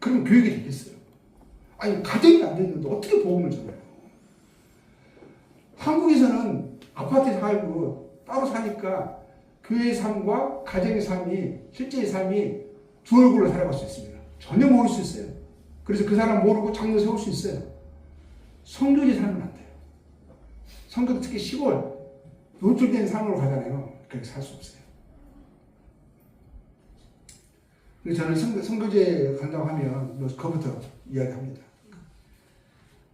그럼 교육이 되겠어요? 아니, 가정이 안 되는데 어떻게 복음을 전해요? 한국에서는 아파트에 살고 따로 사니까 교회의 삶과 가정의 삶이, 실제의 삶이 두 얼굴로 살아갈 수 있습니다. 전혀 모를 수 있어요. 그래서 그 사람 모르고 장로 세울 수 있어요. 성교지 살면 안 돼요. 성교도 특히 시골, 노출된 삶으로 가잖아요. 그렇게 살 수 없어요. 그래서 저는 성교지에 간다고 하면 그거부터 이야기합니다.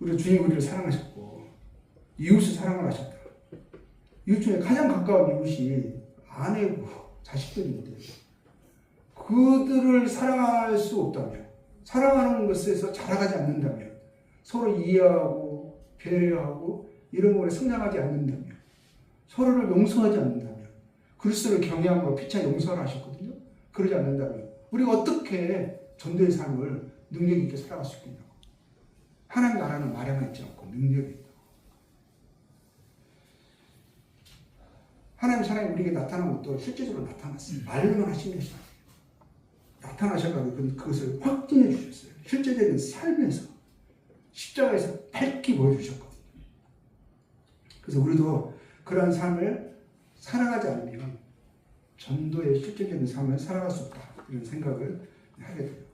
우리 주님 우리를 사랑하셨고 이웃을 사랑을 하셨다. 이웃 중에 가장 가까운 이웃이 아내고 자식들인데 그들을 사랑할 수 없다면, 사랑하는 것에서 자라가지 않는다면, 서로 이해하고 배려하고 이런 거에 성장하지 않는다면, 서로를 용서하지 않는다면, 그리스도를 경외함으로 피차 용서를 하셨거든요. 그러지 않는다면 우리가 어떻게 전도의 삶을 능력 있게 살아갈 수 있겠냐고. 하나님 나라는 말에만 있지 않고 능력이 있다. 하나님 사랑이 우리에게 나타난 것도 실제적으로 나타났어요. 말로만 하신 것이 아니에요. 나타나셔가지고 그것을 확증해 주셨어요. 실제적인 삶에서, 십자가에서 밝히 보여주셨거든요. 그래서 우리도 그러한 삶을 살아가지 않으면 전도의 실제적인 삶을 살아갈 수 없다. 이런 생각을 하게 돼요.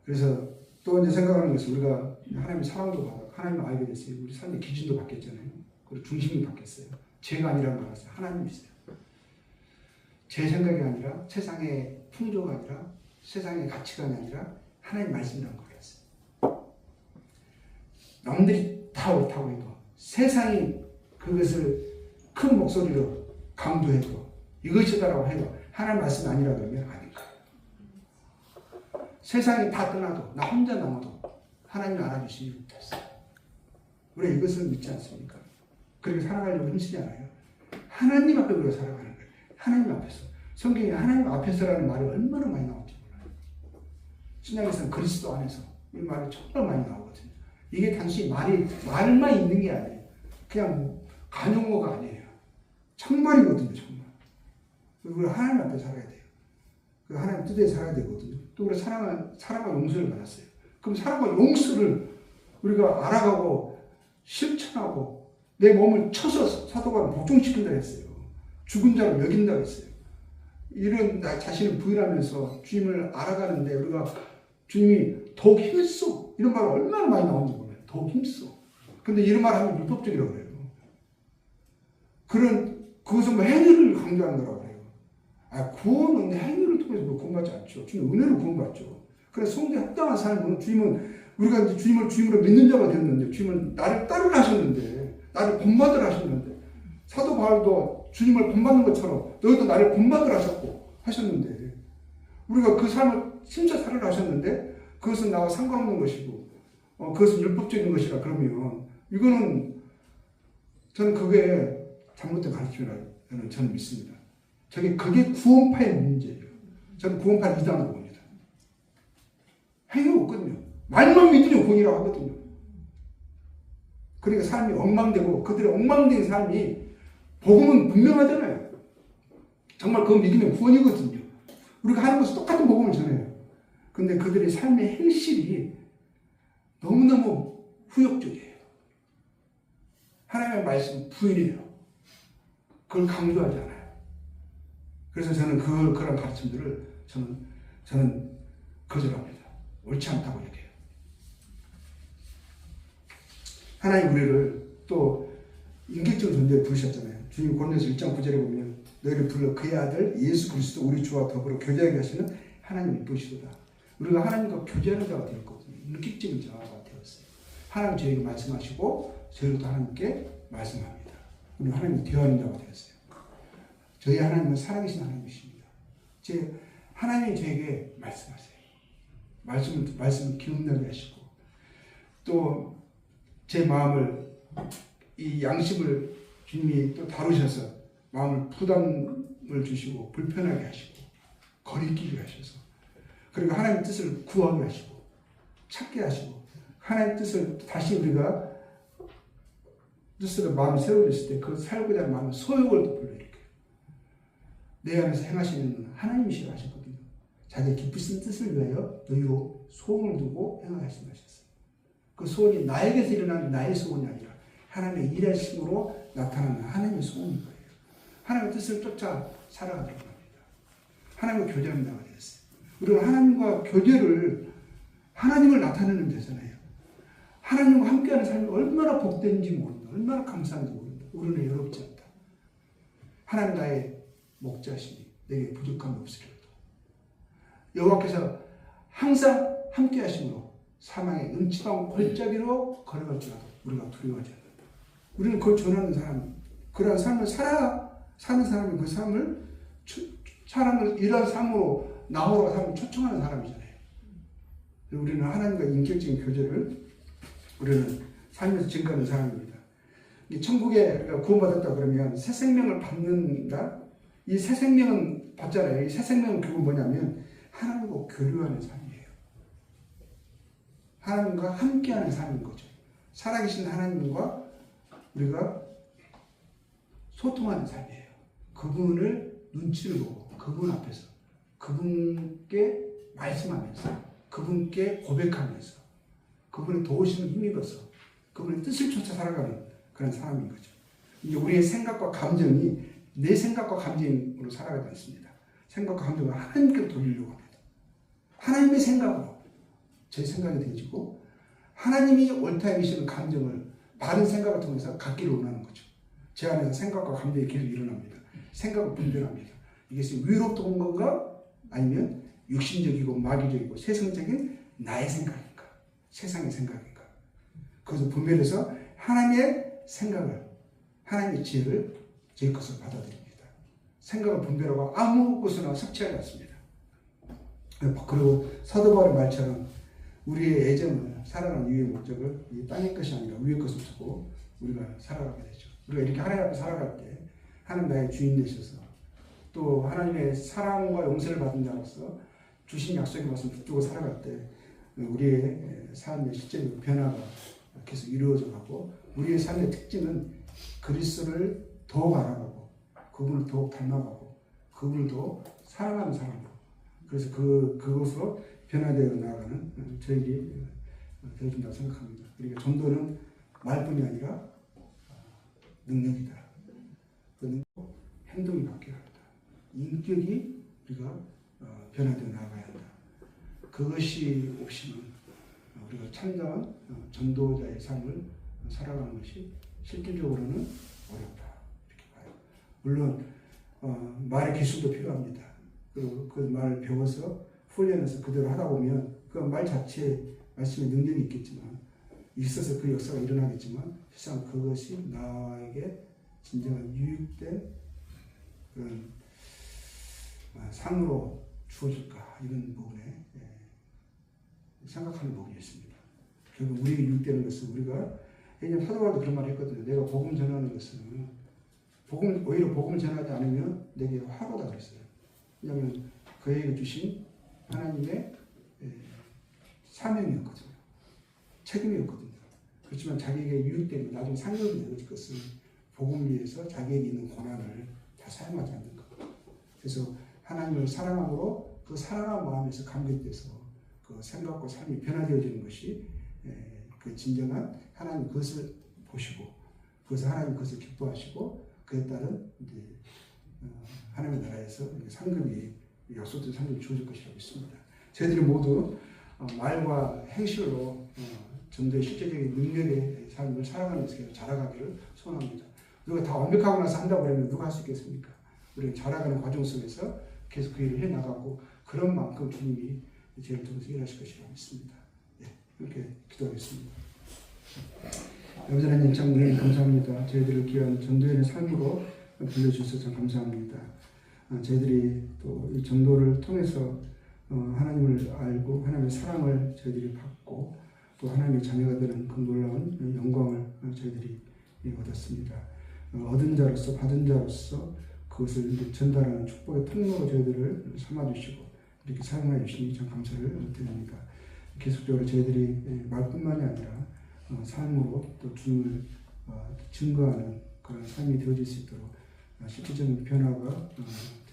그래서 또 이제 생각하는 것은 우리가 하나님의 사랑도 받아, 하나님을 알게 됐어요. 우리 삶의 기준도 바뀌었잖아요. 그리고 중심이 바뀌었어요. 제가 아니라는 걸 알았어요. 하나님이세요. 제 생각이 아니라, 세상의 풍조가 아니라, 세상의 가치관이 아니라 하나님 말씀이라는 걸 알았어요. 남들이 다 옳다고 해도, 세상이 그것을 큰 목소리로 강조해도, 이것이다라고 해도 하나님 말씀이 아니라 그러면 아닌 거예요. 세상이 다 떠나도 나 혼자 남아도 하나님이 알아주시니 못했어요. 우리가 이것을 믿지 않습니까? 그렇게 살아가려고 힘쓰지 않아요. 하나님 앞에 우리가 살아가는 거예요. 하나님 앞에서. 성경에 하나님 앞에서라는 말이 얼마나 많이 나올지 몰라요. 신약에서는 그리스도 안에서 이 말이 정말 많이 나오거든요. 이게 단순히 말만 있는 게 아니에요. 그냥 간용어가 아니에요. 정말이거든요, 정말. 우리가 하나님 앞에 살아야 돼요. 그 하나님 뜻에 살아야 되거든요. 또 우리가 사랑과 용서를 받았어요. 그럼 사랑과 용서를 우리가 알아가고 실천하고 내 몸을 쳐서 사도가 복종시킨다 했어요. 죽은 자를 먹인다 했어요. 이런 나 자신을 부인하면서 주님을 알아가는데 우리가 주님이 더욱 힘써. 이런 말 얼마나 많이 나오는지 몰라요. 더욱 힘써. 근데 이런 말 하면 율법적이라고 그래요. 그것은 뭐 행위를 강조하는 거라고 해요. 구원은 행위를 통해서 구원받지 않죠. 주님 은혜로 구원받죠. 그래서 성도에 합당한 삶은 우리가 이제 주님을 주님으로 믿는 자가 됐는데, 주님은 나를 따르라 하셨는데, 나를 본받으라 하셨는데, 사도 바울도 주님을 본받는 것처럼 너희도 나를 본받으라 하셨는데, 우리가 그 삶을 진짜 살으라 하셨는데, 그것은 나와 상관없는 것이고, 그것은 율법적인 것이라 그러면, 이거는 저는 그게 잘못된 가르침이라고 저는 믿습니다. 그게 구원파의 문제예요. 저는 구원파 이단으로 봅니다. 행위가 없거든요. 말만 믿으면 구원이라고 하거든요. 그러니까 삶이 엉망되고, 그들의 엉망된 삶이 복음은 분명하잖아요. 정말 그거 믿으면 구원이거든요. 우리가 하는 것은 똑같은 복음을 전해요. 근데 그들의 삶의 행실이 너무너무 후욕적이에요. 하나님의 말씀 부인해요. 그걸 강조하지 않아요. 그래서 저는 그런 가르침들을 저는 거절합니다. 옳지 않다고 얘기해요. 하나님 우리를 또 인격적인 존재에 부르셨잖아요. 주님 고린도서 1장 9절에 보면 너희를 불러 그의 아들 예수 그리스도 우리 주와 더불어 교제하게 하시는 하나님이 이쁘시도다. 우리가 하나님과 교제하는 자가 되었거든요. 인격적인 자가 되었어요. 하나님 저에게 말씀하시고 저희도 하나님께 말씀합니다. 우리 하나님이 대화하는 자가 되었어요. 저희 하나님은 살아계신 하나님이십니다. 하나님이 저에게 말씀하세요. 말씀을 기억나게 하시고 또 제 마음을 이 양심을 주님이 또 다루셔서 마음을 부담을 주시고 불편하게 하시고 거리끼게 하셔서 그리고 하나님의 뜻을 구하게 하시고 찾게 하시고 하나님의 뜻을 다시 우리가 뜻으로 마음이 세워졌을 때 그 살고자 하는 마음의 소욕을 또 불러일으켜요. 내 안에서 행하시는 하나님이시라 하셨거든요. 자기 기쁘신 뜻을 위하여 너희로 소원을 두고 행하시는 것이었어요. 그 소원이 나에게서 일어나는 나의 소원이 아니라 하나님의 일하심으로 나타나는 하나님의 소원인 거예요. 하나님의 뜻을 쫓아 살아가도록 합니다. 하나님과 교제하는 자가 되었어요. 우리가 하나님과 교제를 하나님을 나타내는 데잖아요. 하나님과 함께하는 삶이 얼마나 복된지 모른다. 얼마나 감사한지 모른다. 우리는 외롭지 않다. 하나님 나의 목자시니 내게 부족함이 없으리로다. 여호와께서 항상 함께하심으로 사망의 음침한 골짜기로 걸어갈지라도 우리가 두려워하지 않는다. 우리는 그걸 전하는 사람, 그러한 삶을 사는 사람이 그 사람을 이러한 삶으로 나오라고 사람을 초청하는 사람이잖아요. 우리는 하나님과 인격적인 교제를 우리는 삶에서 증거하는 사람입니다. 천국에 우리가 구원받았다 그러면 새 생명을 받는다. 이 새 생명은 받잖아요. 이 새 생명은 결국 뭐냐면 하나님과 교류하는 삶이에요. 하나님과 함께하는 삶인 거죠. 살아계신 하나님과 우리가 소통하는 삶이에요. 그분을 눈치를 보고 그분 앞에서 그분께 말씀하면서 그분께 고백하면서 그분의 도우심을 힘입어서 그분의 뜻을 쫓아 살아가는 그런 사람인 거죠. 이제 우리의 생각과 감정이 내 생각과 감정으로 살아가지 않습니다. 생각과 감정을 하나님께 돌리려고 합니다. 하나님의 생각으로 제 생각이 되어지고 하나님이 옳다 여기시는 감정을 바른 생각을 통해서 갖기를 원하는 거죠. 제 안에서 생각과 감정이 계속 일어납니다. 생각을 분별합니다. 이것이 위로부터 온 건가 아니면 육신적이고 마귀적이고 세상적인 나의 생각인가 세상의 생각인가 그것을 분별해서 하나님의 생각을 하나님의 지혜를 제 것을 받아들입니다. 생각을 분별하고 아무 것이나 섭취하지 않습니다. 그리고 사도 바울의 말처럼 우리의 애정을 살아가는 이유의 목적을 이 땅의 것이 아니라 위의 것을 두고 우리가 살아가게 되죠. 우리가 이렇게 하나님 앞에 살아갈 때 하나님 나의 주인 되셔서 또 하나님의 사랑과 용서를 받은 자로서 주신 약속의 말씀을 붙들고 살아갈 때 우리의 삶의 실제로 변화가 계속 이루어져 가고 우리의 삶의 특징은 그리스도를 더욱 알아가고 그분을 더욱 닮아가고 그분을 더욱 사랑하는 사람으로 그래서 그것으로 변화되어 나아가는 저에게 되어준다고 생각합니다. 그러니까 전도는 말뿐이 아니라 능력이다. 그 행동이 바뀌어야 한다. 인격이 우리가 변화되어 나아가야 한다. 그것이 없이는 우리가 참다운 전도자의 삶을 살아가는 것이 실질적으로는 어렵다. 이렇게 봐요. 물론 말의 기술도 필요합니다. 그리고 그 말을 배워서 훈련해서 그대로 하다 보면 그 말 자체에 말씀의 능력이 있겠지만 있어서 그 역사가 일어나겠지만 실상 그것이 나에게 진정한 유익된 그런 상으로 주어질까 이런 부분에 생각하는 부분이 있습니다. 결국 우리에게 유익되는 것은 우리가 왜냐하면 사도 바울도 그런 말을 했거든요. 내가 복음 전하는 것은 오히려 복음을 전하지 않으면 내게 화로다 그랬어요. 왜냐하면 그에게 주신 하나님의 사명이었거든요. 책임이었거든요. 그렇지만 자기에게 유익되는 나중에 상급이 되어질 것은 복음을 위해서 자기에게 있는 고난을 다 사용하지 않는 것. 그래서 하나님을 사랑함으로 그 사랑한 마음에서 감격돼서 그 생각과 삶이 변화되어지는 것이 그 진정한 하나님 그것을 보시고 그것을 하나님 그것을 기뻐하시고 그에 따른 이제 하나님의 나라에서 상급이 약속된 상급이 주어질 것이라고 믿습니다. 저희들이 모두 말과 행실로 전도의 실제적인 능력의 삶을 살아가는 데서 자라가기를 소원합니다. 우리가 다 완벽하고 나서 한다고 하면 누가 할 수 있겠습니까? 우리가 자라가는 과정 속에서 계속 그 일을 해나가고 그런 만큼 주님이 저희를 통해서 일하실 것이라고 믿습니다. 네, 이렇게 기도하겠습니다. 아버지 하나님 참 은혜님 감사합니다. 저희들을 귀한 전도인의 삶으로 불러주셔서 참 감사합니다. 저희들이 또 이 전도를 통해서 하나님을 알고 하나님의 사랑을 저희들이 받고 또 하나님의 자녀가 되는 그 놀라운 영광을 저희들이 얻었습니다. 얻은 자로서 받은 자로서 그것을 전달하는 축복의 통로로 저희들을 삼아주시고 이렇게 사용하여 주시니 참 감사를 드립니다. 계속적으로 저희들이 말뿐만이 아니라 삶으로 또 주님을 증거하는 그런 삶이 되어질 수 있도록 실질적인 변화가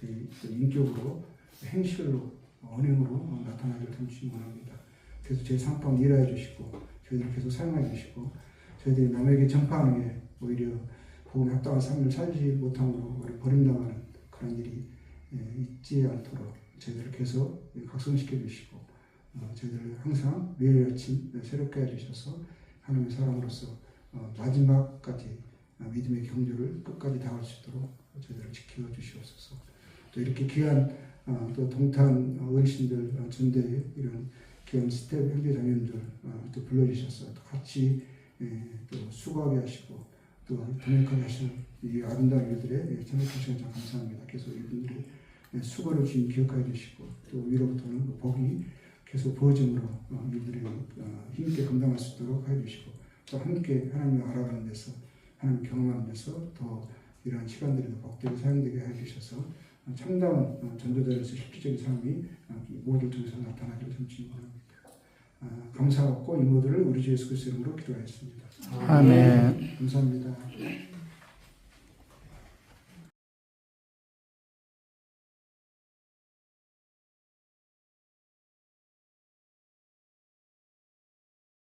저희 인격으로 행실로 언행으로 나타나기를 주님 원합니다. 그래서 저희 상품 일하여 주시고 저희들 계속 사용해 주시고 저희들이 남에게 전파하는 게 오히려 복음에 합당한 삶을 살지 못함으로 버림당하는 그런 일이 있지 않도록 저희들을 계속 각성시켜 주시고 저희들을 항상 매일 아침 새롭게 해주셔서 하나님의 사람으로서 마지막까지 믿음의 경주를 끝까지 다할 수 있도록 저희들을 지켜 주시옵소서. 또 이렇게 귀한 또 동탄 어르신들 전대에 이런 귀한 스텝 형제자매님들 또 불러주셔서 또 같이 또 수고하게 하시고 또 동역하게 하시는 이 아름다운 일들에 참여해 주셔서 감사합니다. 계속 이분들의 수고를 주님 기억하여 주시고 또 위로부터는 그 복이 계속 부어짐으로 이들이 힘있게 감당할 수 있도록 하여 주시고 또 함께 하나님을 알아가는 데서 하나님 경험하는 데서 더 이러한 시간들이 더 복되게 사용되게 하여 주셔서 참다운 전도자로서 실질적인 삶이 모두를 통해서 나타나기를 주님 원합니다. 감사하고 이 모두를 우리 주 예수 그리스도 이름으로 기도하였습니다. 아멘. 감사합니다.